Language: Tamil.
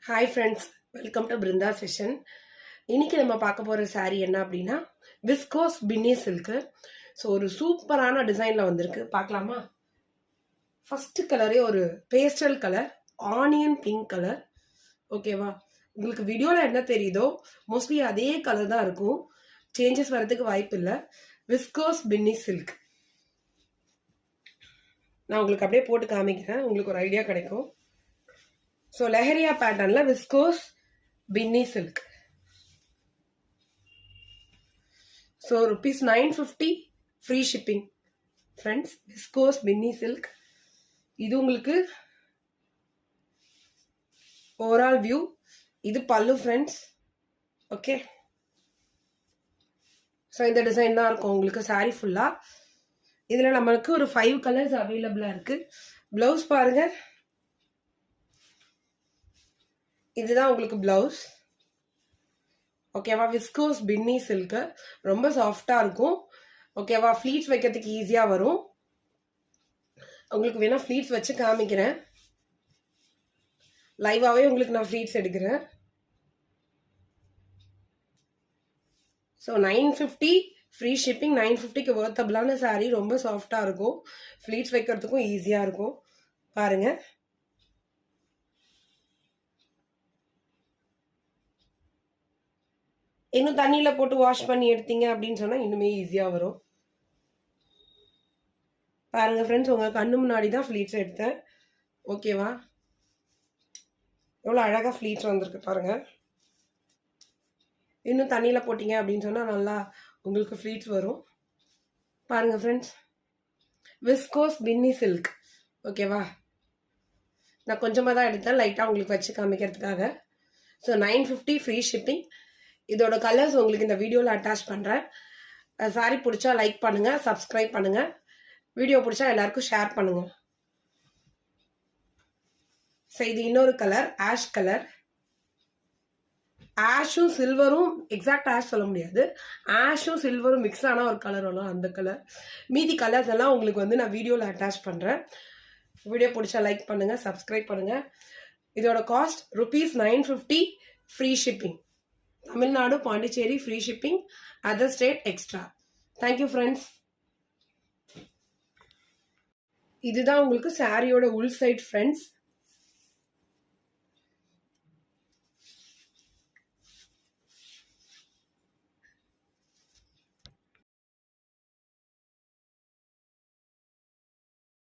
Hi friends, welcome to Brinda session. இன்னைக்கு நம்ம பார்க்க போகிற saree என்ன அப்படின்னா விஸ்கோஸ் பின்னி சில்க்கு. ஸோ ஒரு சூப்பரான டிசைனில் வந்திருக்கு, பார்க்கலாமா? ஃபஸ்ட்டு கலரே ஒரு pastel colour, onion pink colour. ஓகேவா? உங்களுக்கு வீடியோவில் என்ன தெரியுதோ மோஸ்ட்லி அதே கலர் தான் இருக்கும், சேஞ்சஸ் வரதுக்கு வாய்ப்பு இல்லை. விஸ்கோஸ் பின்னி சில்க் நான் உங்களுக்கு அப்படியே போட்டு காமிக்கிறேன், உங்களுக்கு ஒரு ஐடியா கிடைக்கும். ஸோ லெஹரியா பேட்டர்னில் விஸ்கோஸ் பின்னி silk. So rupees 950 free shipping friends. Viscose பின்னி சில்க். இது உங்களுக்கு ஓவரால் வியூ. இது பல்லு ஃப்ரெண்ட்ஸ். ஓகே, ஸோ இந்த டிசைன் தான் இருக்கும் உங்களுக்கு saree ஃபுல்லாக. இதில் நம்மளுக்கு ஒரு 5 கலர்ஸ் அவைலபிளாக இருக்குது. ப்ளவுஸ் பாருங்கள், இதுதான் உங்களுக்கு பிளவுஸ். ஓகேவா? விஸ்கோஸ் பின்னி சில்க்கு, ரொம்ப சாஃப்டாக இருக்கும். ஓகேவா? ஃப்ளீட்ஸ் வைக்கிறதுக்கு ஈஸியாக வரும். உங்களுக்கு வேணால் ஃப்ளீட்ஸ் வச்சு காமிக்கிறேன், லைவாகவே உங்களுக்கு நான் ஃப்ளீட்ஸ் எடுக்கிறேன். So 950 free shipping. 950க்கு வர்த்தபிளான saree, ரொம்ப சாஃப்டாக இருக்கும், ஃப்ளீட்ஸ் வைக்கிறதுக்கும் ஈஸியாக இருக்கும். பாருங்கள், இன்னும் தண்ணியில் போட்டு வாஷ் பண்ணி எடுத்தீங்க அப்படின்னு சொன்னால் இன்னுமே ஈஸியாக வரும். பாருங்கள் ஃப்ரெண்ட்ஸ், உங்கள் கண்ணு முன்னாடி தான் ஃப்ளீட்ஸ் எடுத்தேன். ஓகேவா? எவ்வளோ அழகாக ஃப்ளீட்ஸ் வந்திருக்கு பாருங்கள். இன்னும் தண்ணியில் போட்டிங்க அப்படின்னு சொன்னால் நல்லா உங்களுக்கு ஃப்ளீட்ஸ் வரும். பாருங்கள் ஃப்ரெண்ட்ஸ், விஸ்கோஸ் பின்னி சில்க். ஓகேவா? நான் கொஞ்சமாக தான் எடுத்தேன், லைட்டாக உங்களுக்கு வச்சு காமிக்கிறதுக்காக. So 950 free shipping. இதோட கலர்ஸ் உங்களுக்கு இந்த வீடியோவில் அட்டாச் பண்ணுறேன். saree பிடிச்சா லைக் பண்ணுங்கள், சப்ஸ்கிரைப் பண்ணுங்கள், வீடியோ பிடிச்சா எல்லாருக்கும் ஷேர் பண்ணுங்கள். ஸோ இது இன்னொரு கலர், ஆஷ் கலர். ஆஷும் சில்வரும், எக்ஸாக்ட் ஆஷ் சொல்ல முடியாது, ஆஷும் சில்வரும் மிக்ஸ் ஆன ஒரு கலர் வரும், அந்த கலர். மீதி கலர்ஸ் எல்லாம் உங்களுக்கு வந்து நான் வீடியோவில் அட்டாச் பண்ணுறேன். வீடியோ பிடிச்சா லைக் பண்ணுங்கள், சப்ஸ்கிரைப் பண்ணுங்கள். இதோட cost rupees 950 free shipping. Tamil Nadu, Pondicherry free shipping, other state extra. Thank you friends. இதுதான் உங்களுக்கு சாரியோட உள் சைட் ஃப்ரெண்ட்ஸ்.